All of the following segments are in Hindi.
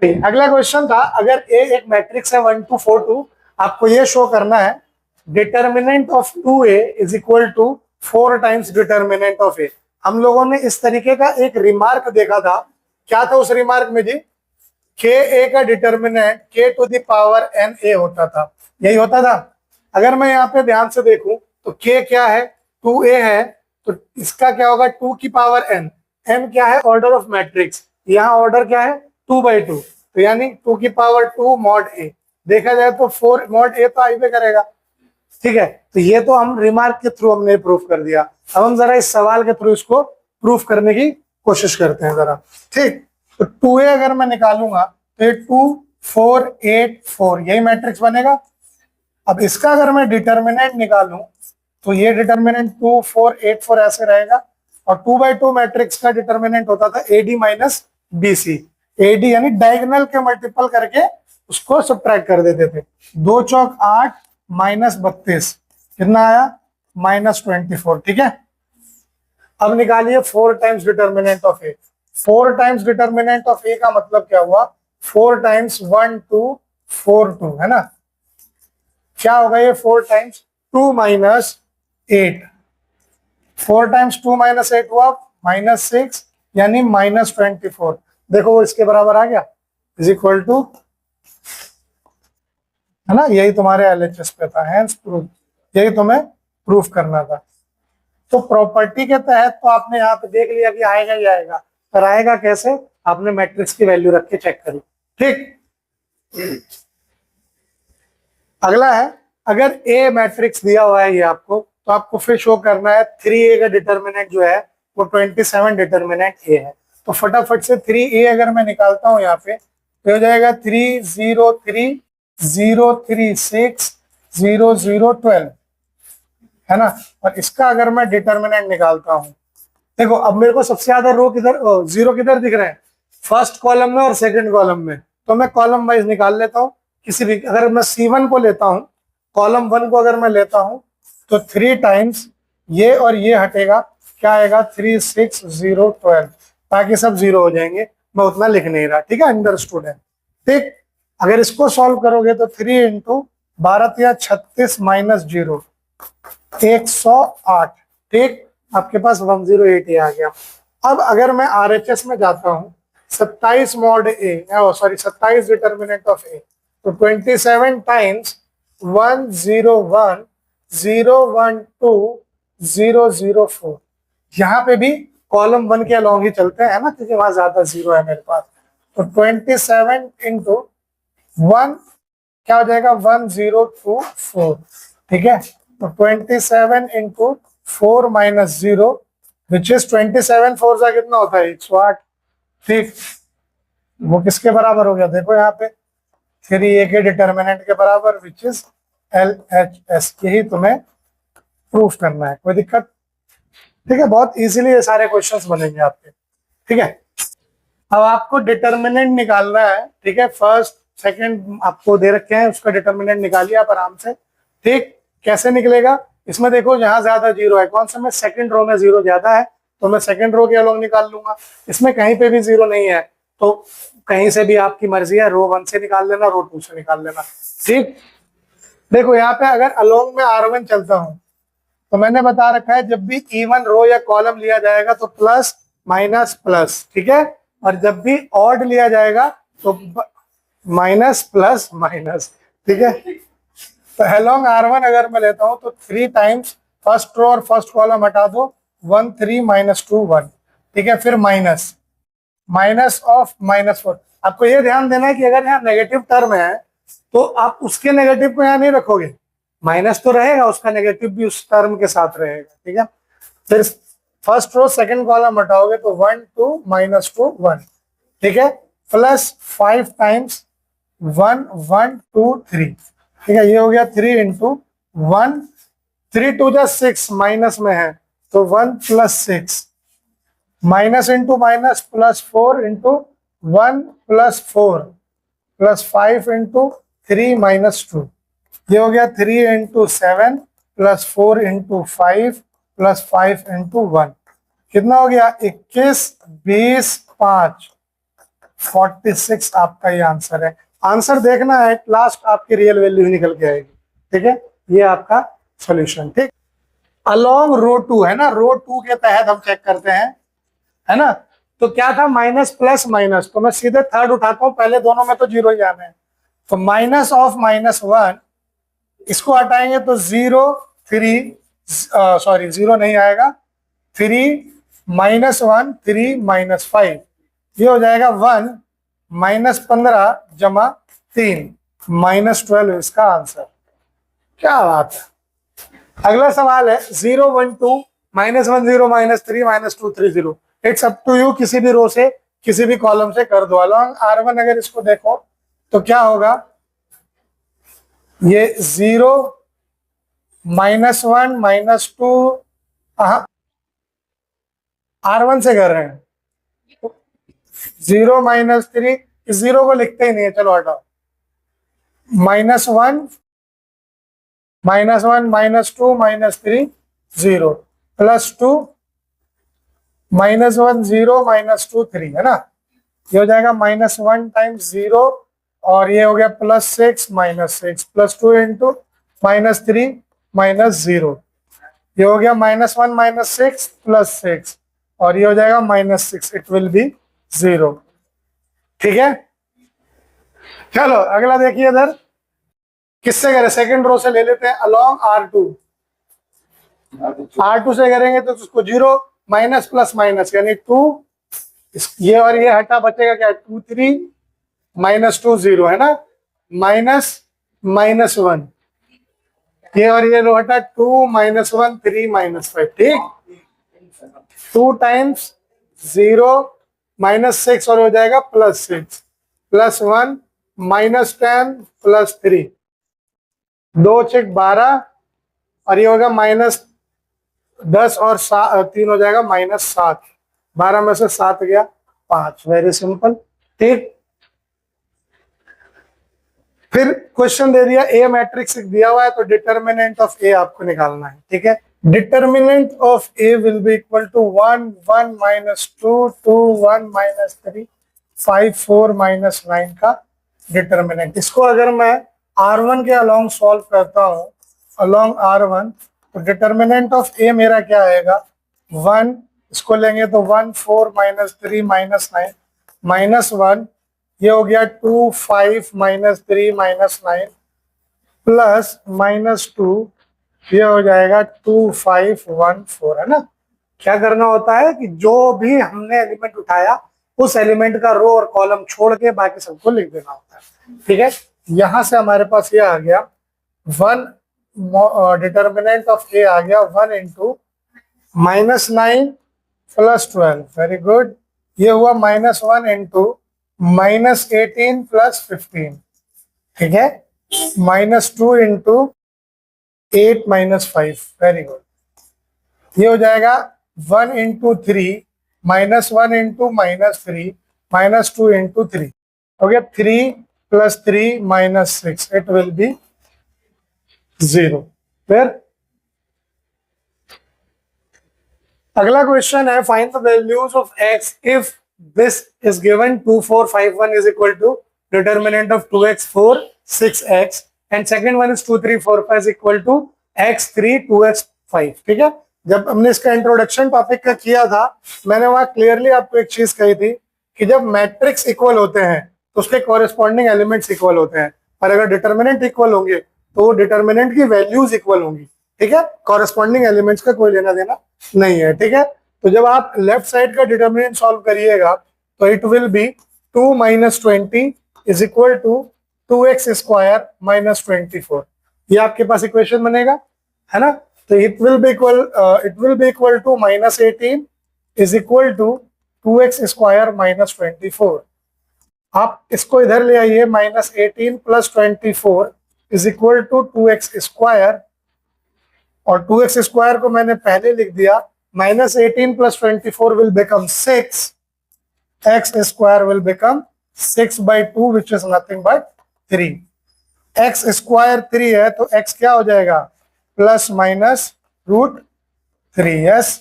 अगला क्वेश्चन था, अगर ए एक मैट्रिक्स है 1 2 4 2, आपको ये शो करना है determinant of 2a is equal to 4 times determinant of A. हम लोगों ने इस तरीके का एक रिमार्क देखा था। क्या था उस रिमार्क में जी? के ए का determinant k to the power n A होता था, यही होता था। अगर मैं यहाँ पे ध्यान से देखूं तो के क्या है, 2a है, तो इसका क्या होगा 2 की पावर एन। एन क्या है? Order of matrix. यहाँ ऑर्डर क्या है? 2/2, तो यानी 2 की पावर 2 मॉड ए। देखा जाए तो 4 मॉड ए तो आई पे करेगा, ठीक है। तो ये तो हम रिमार्क के थ्रू हमने प्रूफ कर दिया। अब हम जरा इस सवाल के थ्रू इसको प्रूफ करने की कोशिश करते हैं जरा, ठीक। तो 2a अगर मैं निकालूंगा तो ये 2 4 8 4 यही मैट्रिक्स बनेगा। अब इसका अगर मैं डिटर्मिनेंट निकालूं तो ये डिटर्मिनेंट 2 4 8 4 ऐसे रहेगा, और 2/2 मैट्रिक्स का डिटर्मिनेंट होता था AD माइनस BC। AD यानी डायगोनल के मल्टीपल करके उसको सब्ट्रैक्ट कर देते थे। 2 चौक 8 माइनस 32 कितना आया? -24, ठीक है। अब निकालिए 4 times determinant of A. 4 times determinant of A का मतलब क्या हुआ? 4 टाइम्स 1 2 4 2 है ना। क्या होगा ये? 4 टाइम्स 2 माइनस 8, 4 टाइम्स 2 माइनस 8 हुआ -6 यानी -24। देखो वो इसके बराबर आ गया, इज इक्वल टू, है ना, यही तुम्हारे LHS पे था, हैंस प्रूफ, यही तुम्हें प्रूफ करना था। तो प्रॉपर्टी के तहत तो आपने यहाँ पे देख लिया कि आएगा ही आएगा, पर आएगा कैसे? आपने मैट्रिक्स की वैल्यू रख के चेक करी, ठीक। अगला है, अगर ए मैट्रिक्स दिया हुआ है ये आपको, तो आपको फिर शो करना है 3a का डिटर्मिनेंट जो है वो 27 डिटर्मिनेंट ए है। तो फटाफट से 3a अगर मैं निकालता हूं यहाँ पे तो हो जाएगा 3 0 3 0 3 6 0 0 12, है ना। और इसका अगर मैं डिटर्मिनेंट निकालता हूं, देखो अब मेरे को सबसे ज्यादा रो किधर, जीरो किधर दिख रहे हैं? फर्स्ट कॉलम में और सेकंड कॉलम में। तो मैं कॉलम वाइज निकाल लेता हूं। किसी भी, अगर मैं C1 को लेता हूं, कॉलम 1 को अगर मैं लेता हूं, तो 3 टाइम्स ये और ये हटेगा, क्या आएगा? 3 6 0 12, बाकी सब जीरो हो जाएंगे। मैं उतना लिख नहीं रहा, ठीक है, अंडरस्टूड है, ठीक। अगर इसको सॉल्व करोगे तो 3 इंटू 12 या 36 माइनस 0 108, ठीक। आपके पास 108 आ गया। अब अगर मैं RHS में जाता हूँ, 27 mod A, sorry 27 determinant of A, तो 27 टाइम्स 101 012 004। यहाँ पे भी कॉलम 1 के अलॉन्ग ही चलते हैं ना, क्योंकि वहां ज्यादा जीरो है मेरे पास। तो 27 इंटू 1 क्या हो जाएगा? 1024, ठीक है। तो 27 इंटू 4 माइनस 0 विच इज 27 4 का कितना होता है? 108, ठीक। वो किसके बराबर हो गया? देखो यहाँ पे 3a के डिटर्मिनेंट के बराबर, विच इज LHS। यही तुम्हें प्रूफ करना है, कोई दिक्कत? ठीक है, बहुत इजीली ये सारे क्वेश्चंस बनेंगे आपके, ठीक है। अब आपको डिटर्मिनेंट निकालना है, ठीक है। फर्स्ट सेकंड आपको दे रखे हैं, उसका डिटर्मिनेंट निकालिए आप आराम से, ठीक। कैसे निकलेगा? इसमें देखो यहाँ ज्यादा जीरो है, कौन सा में? सेकंड रो में जीरो ज्यादा है, तो मैं सेकंड रो के अलॉन्ग निकाल लूंगा। इसमें कहीं पे भी जीरो नहीं है, तो कहीं से भी आपकी मर्जी है, रो 1 से निकाल लेना, रो 2 से निकाल लेना, ठीक। देखो यहाँ पे अगर अलॉन्ग में R1 चलता हूं, तो मैंने बता रखा है जब भी इवन रो या कॉलम लिया जाएगा तो प्लस माइनस प्लस, ठीक है। और जब भी ऑड लिया जाएगा तो माइनस प्लस माइनस, ठीक है। तो अलोंग R1 अगर मैं लेता हूं तो 3 टाइम्स फर्स्ट रो और फर्स्ट कॉलम हटा दो, 1 3 -2 1, ठीक है। फिर माइनस माइनस ऑफ -4। आपको ये ध्यान देना है कि अगर यहाँ नेगेटिव टर्म है तो आप उसके नेगेटिव को यहाँ नहीं रखोगे, माइनस तो रहेगा, उसका नेगेटिव भी उस टर्म के साथ रहेगा, ठीक है। फिर फर्स्ट रो सेकंड कॉलम हटाओगे तो 1 2 -2 1, ठीक है। प्लस 5 टाइम्स 1 1 2 3, ठीक है। ये हो गया 3 इंटू 1, 3 2 जा 6, माइनस में है तो 1 + 6, minus into minus plus 4 into 1 + 4 plus 5 into 3 -2, ये हो गया 3 into 7 plus 4 into 5 plus 5 into 1, कितना हो गया? 21 20 5, 46 आपका ये आंसर है। आंसर देखना है, लास्ट आपकी रियल वैल्यू ही निकल के आएगी। ठीक है, ये आपका सॉल्यूशन। ठीक, अलोंग रो 2 है ना, रो 2 के तहत हम चेक करते हैं, है ना। तो क्या था, माइनस प्लस माइनस, तो मैं सीधे थर्ड उठाता हूं, पहले दोनों में तो जीरो ही आना है। तो माइनस ऑफ -1, इसको हटाएंगे तो 0 3, सॉरी 0 नहीं आएगा, 3 -1 3 -5, ये हो जाएगा 1 -15 जमा 3 -12 इसका आंसर। क्या बात है। अगला सवाल है 0 1 2 -1 0 -3 -2 3 0। इट्स अप टू यू, किसी भी रो से किसी भी कॉलम से कर दो। अलॉन्ग R1 अगर इसको देखो तो क्या होगा, ये 0 -1 -2, R1 से कर रहे हैं, 0 -3, इस 0 को लिखते ही नहीं है, चलो हटाओ, -1 -1 -2 -3 0 +2 -1 0 -2 3, है ना। ये हो जाएगा -1 टाइम्स 0, और ये हो गया +6 -6 +2 इंटू -3 -0, ये हो गया -1 -6 +6, और ये हो जाएगा -6, इट विल बी 0। ठीक है, चलो अगला देखिए इधर, किससे करें, सेकंड रो से ले लेते हैं। अलोंग R2, R2 से करेंगे तो उसको 0 माइनस प्लस माइनस यानी 2, ये और ये हटा, बचेगा क्या, 2 3 -2 0, है ना, -1, ये और ये रो हटा, 2 -1 3 -5। ठीक, 2 टाइम्स 0 -6, और हो जाएगा +6 +1 -10 +3, 2 6 12, और ये होगा -10 और 3 हो जाएगा -7, 12 में से 7 गया 5। Very simple. ठीक, फिर क्वेश्चन दे दिया, ए मैट्रिक्स दिया हुआ है, तो डिटर्मिनेंट ऑफ ए आपको निकालना है। ठीक है, determinant of A will be equal to 1 1 -2 2 1 -3 5 4 -9 का डिटर्मिनेंट। इसको अगर मैं R1 के अलोंग सॉल्व करता हूं, अलोंग R1, तो डिटर्मिनेंट ऑफ ए मेरा क्या आएगा, 1, इसको लेंगे तो 1 4 -3 -9 -1, ये हो गया 2 5 -3 -9 प्लस -2, ये हो जाएगा 2 5 1 4, है ना। क्या करना होता है कि जो भी हमने एलिमेंट उठाया उस एलिमेंट का रो और कॉलम छोड़ के बाकी सबको लिख देना होता है। ठीक है, यहां से हमारे पास ये आ गया 1, डिटर्मिनेंट ऑफ ए आ गया 1 इंटू -9 + 12, वेरी गुड, ये हुआ -1 इंटू -18 + 15, ठीक है, -2 इंटू 8 - 5, वेरी गुड, ये हो जाएगा 1 इंटू 3 -1 इंटू -3 -2 इंटू 3, हो गया 3 + 3 -6, इट विल बी 0। फिर अगला क्वेश्चन है, find the values of x if this is given 2 4 5 1 is equal to determinant of 2x 4 6x, and second one is 2 3 4 5 is equal to x 3 2x 5। ठीक है, जब हमने इसका इंट्रोडक्शन टॉपिक का किया था, मैंने वहां क्लियरली आपको एक चीज कही थी कि जब मैट्रिक्स इक्वल होते हैं तो उसके कॉरेस्पॉन्डिंग एलिमेंट्स इक्वल होते हैं, और अगर डिटर्मिनेंट इक्वल होंगे तो डिटर्मिनेंट की वैल्यूज इक्वल होंगी। ठीक है, कॉरेस्पॉन्डिंग एलिमेंट्स का कोई लेना देना नहीं है। ठीक है, तो जब आप लेफ्ट साइड का डिटर्मिनेंट सॉल्व करिएगा तो it will be 2 - 20 is equal to 2x square -24, ये आपके पास इक्वेशन बनेगा, है ना। तो it will be equal to -18 is equal to 2x square -24। आप इसको इधर ले आइए, -18 + 24 is equal to 2x square, और 2x स्क्वायर को मैंने पहले लिख दिया, -18 + 24 will become 6, x square will become 6/2 which is nothing but 3। x square 3 है तो x क्या हो जाएगा, ±√3। यस,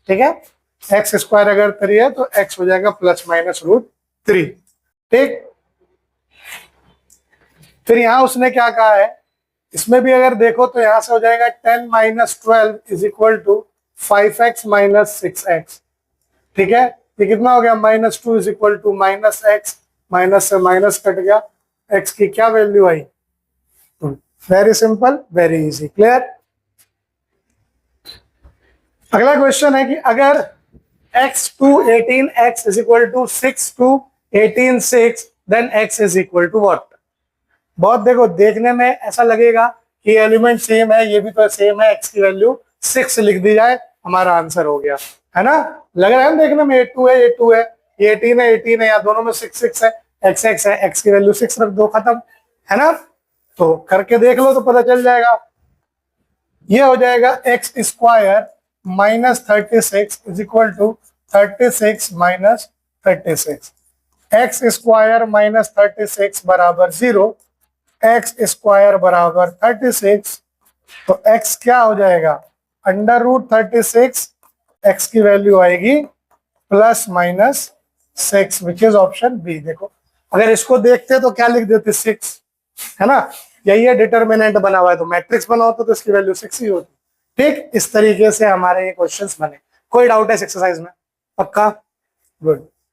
ठीक है, x स्क्वायर अगर 3 है तो x हो जाएगा ±√3। ठीक। फिर यहां उसने क्या कहा है, इसमें भी अगर देखो तो यहां से हो जाएगा 10 minus 12 is equal to 5x minus 6x। ठीक है, ये कितना हो गया, -2 is equal to -x, minus से माइनस कट गया, x की क्या वैल्यू आई, very simple, very easy, clear. अगला क्वेश्चन है कि अगर x to 18x is equal to 6 to 18 6, then x is equal to what। बहुत देखो, देखने में ऐसा लगेगा कि एलिमेंट सेम है, ये भी तो सेम है, x की वैल्यू 6 लिख दी जाए, हमारा आंसर हो गया, है ना। लग रहा है ना देखने में, ये 2 है, ये 2 है, ये 18 है, 18 है, या दोनों में 6 6 है, x x है, x की वैल्यू 6 रख दो, खत्म, है ना। तो करके देख लो तो पता चल जाएगा। ये हो जाएगा X square minus 36 is equal to 36 minus 36, X square minus 36 बराबर 0, एक्स स्क्वायर बराबर 36, तो एक्स क्या हो जाएगा, अंडर रूट 36, एक्स की वैल्यू आएगी plus minus 6, which is option B. देखो अगर इसको देखते तो क्या लिख देते, 6, है ना, यही है डिटर्मिनेंट बना हुआ है, तो मैट्रिक्स बना होता तो इसकी वैल्यू 6 ही होती। ठीक, इस तरीके से हमारे ये क्वेश्चंस बने। कोई डाउट है इस एक्सरसाइज में, पक्का, गुड।